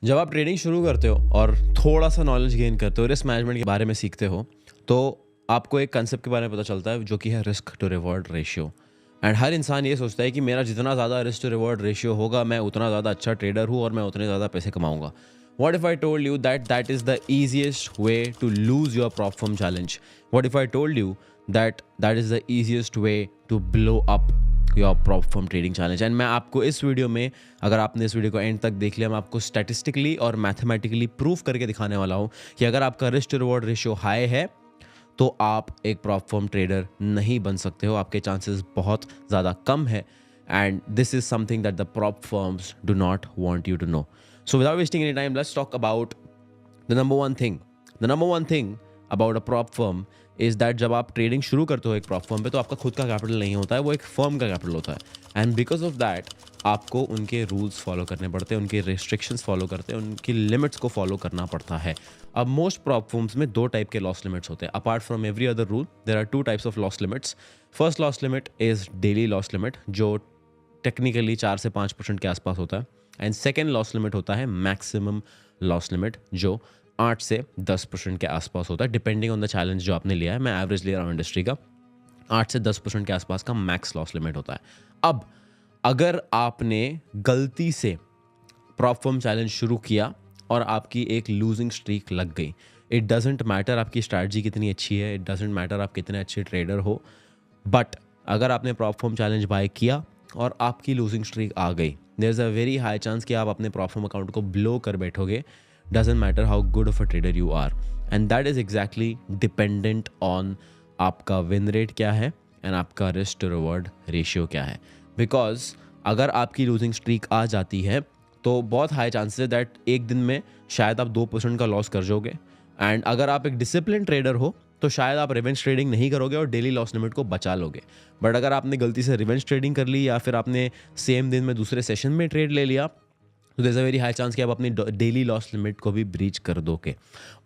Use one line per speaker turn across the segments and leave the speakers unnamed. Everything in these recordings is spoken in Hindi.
जब आप ट्रेडिंग शुरू करते हो और थोड़ा सा नॉलेज गेन करते हो, रिस्क मैनेजमेंट के बारे में सीखते हो, तो आपको एक कंसेप्ट के बारे में पता चलता है जो कि है risk to reward ratio. And हर इंसान ये सोचता है कि मेरा जितना ज़्यादा रिस्क टू रिवॉर्ड रेशियो होगा, मैं उतना ज़्यादा अच्छा ट्रेडर हूँ और मैं उतने ज़्यादा पैसे कमाऊंगा। What if I told you that that is the easiest way to lose your prop firm challenge? What if I told you that that is the easiest way to blow up your prop firm trading challenge? And मैं आपको इस वीडियो में, अगर आपने इस वीडियो को एंड तक देख लिया, मैं आपको स्टैटिस्टिकली और मैथमेटिकली प्रूफ करके दिखाने वाला हूँ कि अगर आपका risk to reward ratio high है तो आप एक प्रॉप फर्म ट्रेडर नहीं बन सकते हो। आपके चांसेस बहुत ज़्यादा कम है and this is something that the prop firms do not want you to know. So without wasting any time, let's talk about the number one thing. The number one thing about a prop firm is that जब आप ट्रेडिंग शुरू करते हो एक प्रॉप फर्म पे, तो आपका खुद का कैपिटल नहीं होता है, वो एक फर्म का कैपिटल होता है। एंड बिकॉज ऑफ दैट आपको उनके रूल्स फॉलो करने पड़ते हैं, उनके रिस्ट्रिक्शंस फॉलो करते हैं, उनकी लिमिट्स को फॉलो करना पड़ता है। अब मोस्ट प्रॉप फर्म्स में दो टाइप के लॉस लिमिट्स होते हैं। Apart from every other rule, there are two types of loss limits. First loss limit is daily loss limit, जो टेक्निकली 4 से 5% के आसपास होता है। एंड सेकेंड लॉस लिमिट होता है मैक्सिमम लॉस लिमिट, जो 8 से 10% के आसपास होता है, डिपेंडिंग ऑन द चैलेंज जो आपने लिया है। मैं एवरेज ले रहा हूँ इंडस्ट्री का। 8 से 10% के आसपास का मैक्स लॉस लिमिट होता है। अब अगर आपने गलती से प्रॉप फर्म चैलेंज शुरू किया और आपकी एक लूजिंग स्ट्रीक लग गई, इट डजेंट मैटर आपकी स्ट्रैटेजी कितनी अच्छी है, इट डजेंट मैटर आप कितने अच्छे ट्रेडर हो, बट अगर आपने प्रॉप फर्म चैलेंज बाय किया और आपकी लूजिंग स्ट्रीक आ गई, there is a very high chance कि आप अपने प्रॉप फर्म अकाउंट को ब्लो कर बैठोगे। Doesn't matter how good of a trader you are, and that is exactly dependent on आपका विन रेट क्या है एंड आपका रिस्क टू रिवॉर्ड रेशियो क्या है। बिकॉज अगर आपकी लूजिंग स्ट्रीक आ जाती है तो बहुत हाई चांसेस है दैट एक दिन में शायद आप 2% का लॉस कर जाओगे। एंड अगर आप एक डिसिप्लिन ट्रेडर हो तो शायद आप रिवेंज ट्रेडिंग नहीं करोगे और डेली लॉस लिमिट को बचा लोगे। बट अगर आपने गलती से रिवेंज ट्रेडिंग कर ली या फिर आपने सेम दिन में दूसरे सेशन में ट्रेड ले लिया, तो there is a very high chance कि आप अपनी डेली लॉस लिमिट को भी ब्रीच कर दोगे।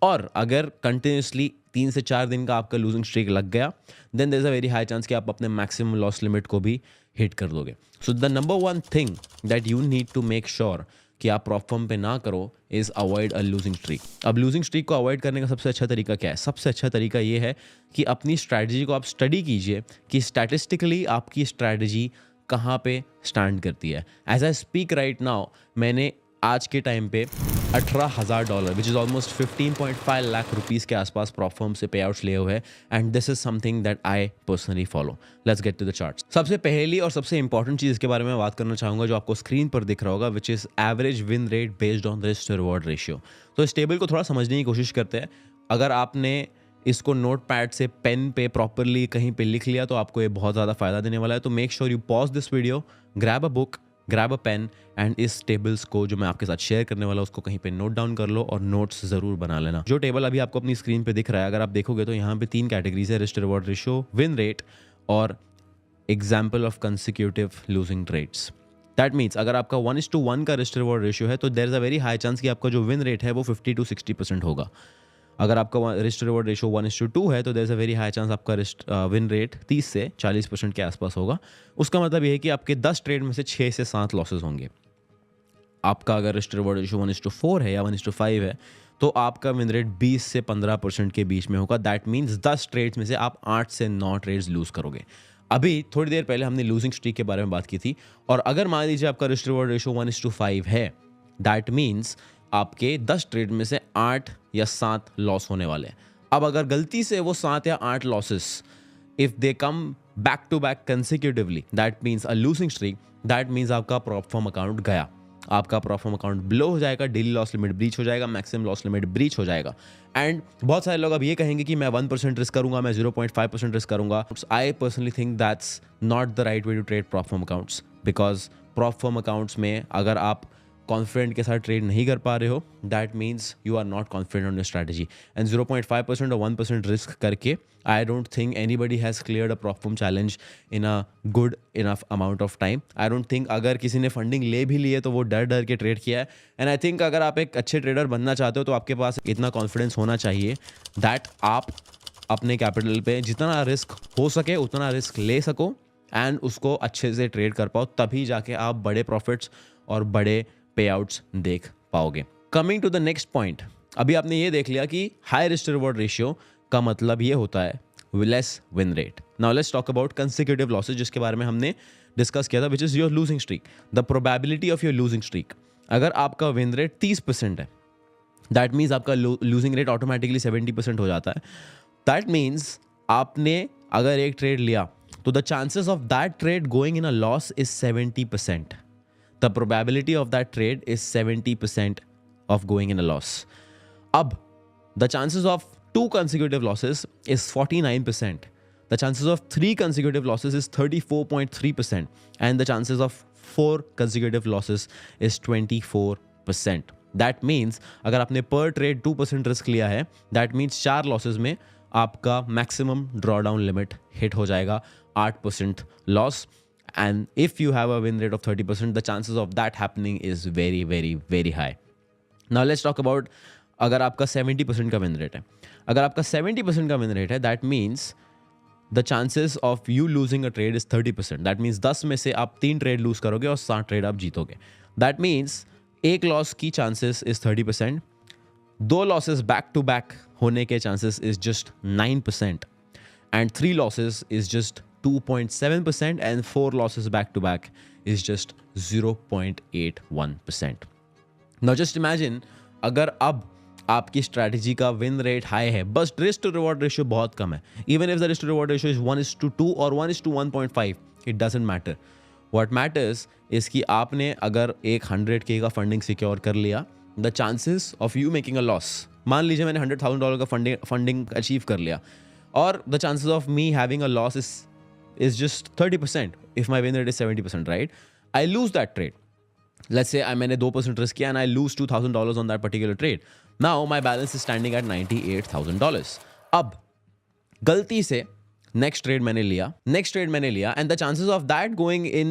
और अगर कंटिन्यूसली 3 से 4 दिन का आपका लूजिंग स्ट्रीक लग गया, then there is a very high chance कि आप अपने मैक्सिमम लॉस लिमिट को भी हिट कर दोगे। So the number one thing that you need to make sure कि आप प्रॉप फर्म पे ना करो is avoid a losing streak. अब लूजिंग स्ट्रीक को अवॉइड करने का सबसे अच्छा तरीका क्या है? सबसे अच्छा तरीका ये है कि अपनी स्ट्रैटेजी को आप स्टडी कीजिए कि स्टैटिस्टिकली आपकी स्ट्रैटेजी कहाँ पे स्टैंड करती है। As I speak right now, मैंने आज के टाइम पे $18,000 which is almost 15.5 lakh rupees के आसपास प्रॉप फर्म से पे आउट्स लिए हुए हैं। And this is something that I personally follow. Let's get to the charts. सबसे पहली और सबसे इंपॉर्टेंट चीज़ के बारे में बात करना चाहूँगा, जो आपको स्क्रीन पर दिख रहा होगा, which is average win rate based on risk to reward ratio. तो इस टेबल को थोड़ा समझने की कोशिश करते हैं। अगर आपने इसको नोट पैड से पेन पे प्रॉपरली कहीं पे लिख लिया तो आपको ये बहुत ज़्यादा फायदा देने वाला है। तो make sure you pause this video, grab a book, grab a pen and इस टेबल्स को जो मैं आपके साथ शेयर करने वाला हूँ उसको कहीं पे नोट डाउन कर लो और नोट्स ज़रूर बना लेना। जो टेबल अभी आपको अपनी स्क्रीन पे दिख रहा है, अगर आप देखोगे तो यहाँ पे 3 कैटेगरीज है: risk reward ratio, win rate और example of consecutive losing trades. That means अगर आपका 1:1 का रिस्क रिवॉर्ड रेशियो है तो there is a very high chance कि आपका जो विन रेट है वो 50 to 60% होगा। अगर आपका रिस्क रिवॉर्ड रेशियो 1:2 है तो there is a very high chance आपका विन रेट 30 से 40% के आसपास होगा। उसका मतलब ये है कि आपके 10 ट्रेड में से 6 से 7 लॉसेस होंगे। आपका अगर रिस्क रिवॉर्ड रेशियो 1:4 है या 1:5 है तो आपका विन रेट 20 से 15% के बीच में होगा। दैट मीन्स 10 ट्रेड्स में से आप 8 से 9 ट्रेड्स लूज करोगे। अभी थोड़ी देर पहले हमने लूजिंग स्ट्रीक के बारे में बात की थी, और अगर मान लीजिए आपका रिस्क रिवॉर्ड रेशियो 1:5 है, दैट मीन्स आपके 10 ट्रेड में से 8 या 7 लॉस होने वाले हैं। अब अगर गलती से वो 7 या 8 losses if they come back to back consecutively, that means a losing streak, that means आपका प्रॉप फर्म अकाउंट गया, आपका प्रॉप फर्म अकाउंट ब्लो हो जाएगा, डेली लॉस लिमिट ब्रीच हो जाएगा, मैक्सिमम लॉस लिमिट ब्रीच हो जाएगा। एंड बहुत सारे लोग अब ये कहेंगे कि मैं 1% रिस्क करूंगा, मैं 0.5% रिस्क करूंगा। I personally think that's not the right way to trade prop firm accounts, because prop firm accounts में अगर आप कॉन्फिडेंट के साथ ट्रेड नहीं कर पा रहे हो, that means you are not confident on your strategy. And 0.5% और 1% रिस्क करके I don't think anybody has cleared a prop firm challenge in a good enough amount of time. I don't think अगर किसी ने फंडिंग ले भी ली है तो वो डर डर के ट्रेड किया है। एंड आई थिंक अगर आप एक अच्छे ट्रेडर बनना चाहते हो तो आपके पास इतना कॉन्फिडेंस होना चाहिए दैट आप अपने कैपिटल पे जितना रिस्क हो सके उतना रिस्क ले सको एंड उसको अच्छे से ट्रेड कर पाओ, तभी जाके आप बड़े प्रॉफिट्स और बड़े पे आउट्स देख पाओगे। Coming to the next point, अभी आपने ये देख लिया कि हाई रिस्क रिवॉर्ड रेशियो का मतलब ये होता है less win rate. Now let's talk about consecutive losses, जिसके बारे में हमने डिस्कस किया था, which is your losing streak. The probability of your losing streak. अगर आपका विन रेट 30% है, दैट मीन्स आपका लूजिंग रेट ऑटोमेटिकली 70% हो जाता है. दैट मीन्स आपने अगर एक ट्रेड लिया तो the chances of that trade going in a loss is 70%. The probability of that trade is 70% of going in a loss. Ab, the chances of 2 consecutive losses is 49%. The chances of 3 consecutive losses is 34.3%. And the chances of 4 consecutive losses is 24%. That means अगर आपने per trade 2% risk लिया है, that means 4 losses में आपका maximum drawdown limit hit हो जाएगा 8% loss. And if you have a win rate of 30%, the chances of that happening is very, very, very high. Now let's talk about अगर आपका 70% का विन रेट है. अगर आपका 70% का विन रेट है, that means the chances of you losing a trade is 30%. That means 10 में से आप 3 ट्रेड लूज करोगे और 7 ट्रेड आप जीतोगे. दैट मीन्स एक लॉस की chances is 30%. 2 losses back to back होने के chances is just 9%. And 3 losses is just 2.7%. And 4 losses back to back is just 0.81%. Now just imagine अगर अब आपकी स्ट्रैटेजी का विन रेट हाई है, बस रिस्क टू रिवॉर्ड रेशियो बहुत कम है. Even if the risk to reward ratio is 1:2 और 1:1.5, it doesn't matter. What matters is कि आपने अगर एक 100K का फंडिंग सिक्योर कर लिया, the chances of you making a loss, मान लीजिए मैंने $100,000 का फंडिंग अचीव कर लिया और the chances of me having a loss is just 30% if my win rate is 70%, right? I lose that trade. Let's say मैंने 2% risk किया and I lose $2,000 on that particular trade. Now my balance is standing at $98,000. अब गलती से next trade मैंने लिया and the chances of that going in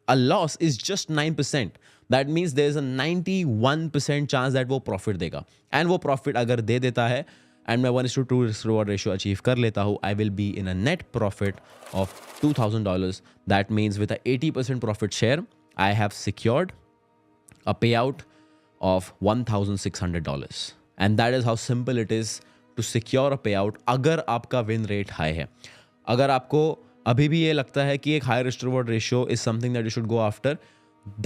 a loss is just 9%. That means there is a 91% chance that वो profit देगा. And वो profit अगर दे देता है and मैं 1:2 risk reward ratio achieve कर लेता हूँ, I will be in a net profit of $2,000. That means with a 80% profit share, I have secured a payout of $1,600. And that is how simple it is to secure a payout अगर आपका win rate high है. अगर आपको अभी भी ये लगता है कि एक high risk reward ratio is something that you should go after,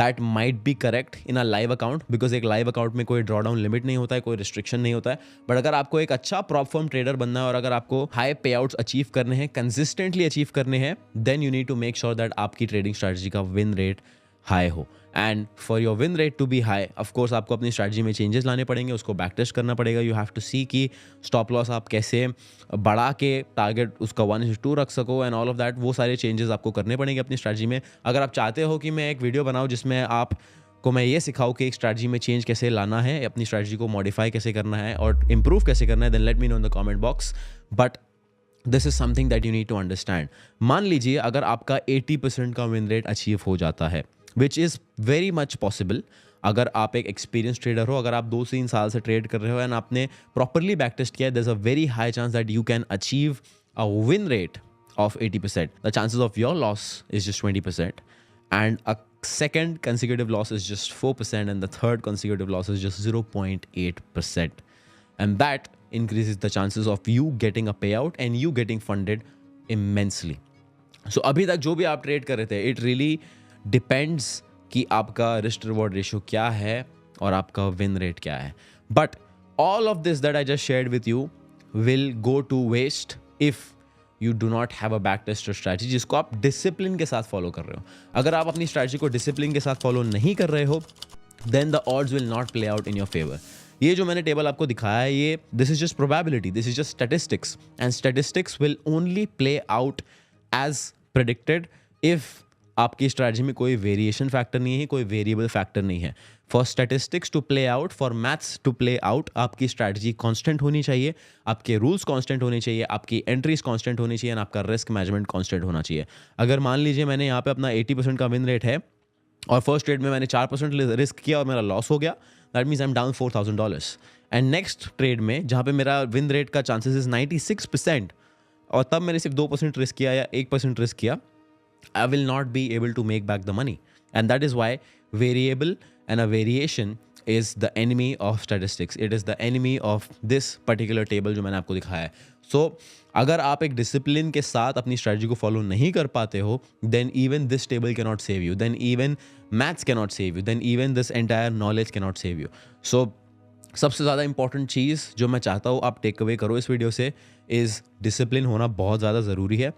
that might be correct in a live account, because एक live account में कोई drawdown limit नहीं होता है, कोई restriction नहीं होता है. But अगर आपको एक अच्छा prop firm trader बनना है और अगर आपको high payouts achieve करने हैं, consistently achieve करने हैं, then you need to make sure that आपकी trading strategy का win rate हाई हो. And for your win rate to be high, of course आपको अपनी स्ट्रैटेजी में चेंजेस लाने पड़ेंगे, उसको बैक टेस्ट करना पड़ेगा. यू हैव टू सी कि स्टॉप लॉस आप कैसे बढ़ा के टारगेट उसका 1:2 रख सको एंड ऑल ऑफ दैट. वो सारे चेंजेस आपको करने पड़ेंगे अपनी स्ट्रैटेजी में. अगर आप चाहते हो कि मैं एक वीडियो बनाऊँ जिसमें आपको मैं ये सिखाऊँ कि एक स्ट्रैटेजी में चेंज कैसे लाना है, अपनी स्ट्रैटेजी को मॉडिफाई कैसे करना है और इंप्रूव कैसे करना है, then let me know in the comment box. But this is something that you need to understand. मान लीजिए अगर आपका 80% का विन रेट अचीव हो जाता है, which is very much possible अगर आप एक एक्सपीरियंस ट्रेडर हो, अगर आप 2-3 साल से ट्रेड कर रहे हो एंड आपने प्रॉपरली बैक टेस्ट किया, there is a very high chance that you can achieve a win rate of 80%. The chances of your loss is just 20%. And a second consecutive loss is just 4%. And the third consecutive loss is just 0.8%. And that increases the chances of you getting a payout and you getting funded immensely. So अभी तक जो भी आप ट्रेड कर रहे थे, it really depends कि आपका रिस्क रिवॉर्ड रेशियो क्या है और आपका विन रेट क्या है. But all of this that I just shared with you will go to waste if you do not have a backtester strategy जिसको आप डिसिप्लिन के साथ फॉलो कर रहे हो. अगर आप अपनी स्ट्रैटेजी को डिसिप्लिन के साथ फॉलो नहीं कर रहे हो, then the odds will not play out in your favor. ये जो मैंने टेबल आपको दिखाया है, ये this is just probability, this is just statistics, and statistics will only play out as predicted if आपकी स्ट्रैटेजी में कोई वेरिएशन फैक्टर नहीं है, कोई वेरिएबल फैक्टर नहीं है. For statistics to play out, for maths to play out, आपकी स्ट्रैटेजी कांस्टेंट होनी चाहिए, आपके रूल्स कांस्टेंट होने चाहिए, आपकी एंट्रीज कांस्टेंट होनी चाहिए, और आपका रिस्क मैनेजमेंट कांस्टेंट होना चाहिए. अगर मान लीजिए मैंने यहाँ पे अपना 80% का विन रेट है और फर्स्ट ट्रेड में मैंने 4% रिस्क किया और मेरा लॉस हो गया, that means I am down $4,000. And next trade में जहाँ पे मेरा विन रेट का चांसेस इज 96% और तब मैंने सिर्फ 2% रिस्क किया या 1% रिस्क किया, I will not be able to make back the money. And that is why variable and a variation is the enemy of statistics, it is the enemy of this particular table जो मैंने आपको दिखाया है. सो अगर आप एक डिसिप्लिन के साथ अपनी स्ट्रेटजी को फॉलो नहीं कर पाते हो, then even this table can not save you, then even maths can not save you, then even this entire knowledge can not save you. So सबसे ज़्यादा इंपॉर्टेंट चीज़ जो मैं चाहता हूँ आप टेक अवे करो इस वीडियो से इज़ डिसिप्लिन होना बहुत ज़्यादा ज़रूरी है.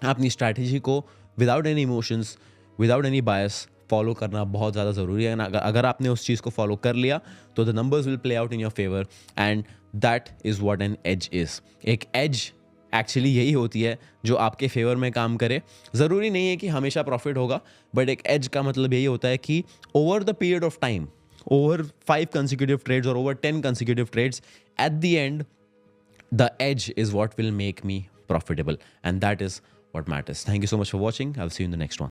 अपनी स्ट्रैटेजी को without any emotions, without any बायस फॉलो करना बहुत ज़्यादा ज़रूरी है. अगर आपने उस चीज़ को फॉलो कर लिया तो the numbers will play out in your favour and that is what an edge is. एक एज एक्चुअली यही होती है जो आपके फेवर में काम करे. ज़रूरी नहीं है कि हमेशा प्रॉफिट होगा, बट एक एज का मतलब यही होता है कि over the period of time, over 5 consecutive trades or over 10 consecutive trades, at the end the edge is what will make me profitable, and that is what matters. Thank you so much for watching. I'll see you in the next one.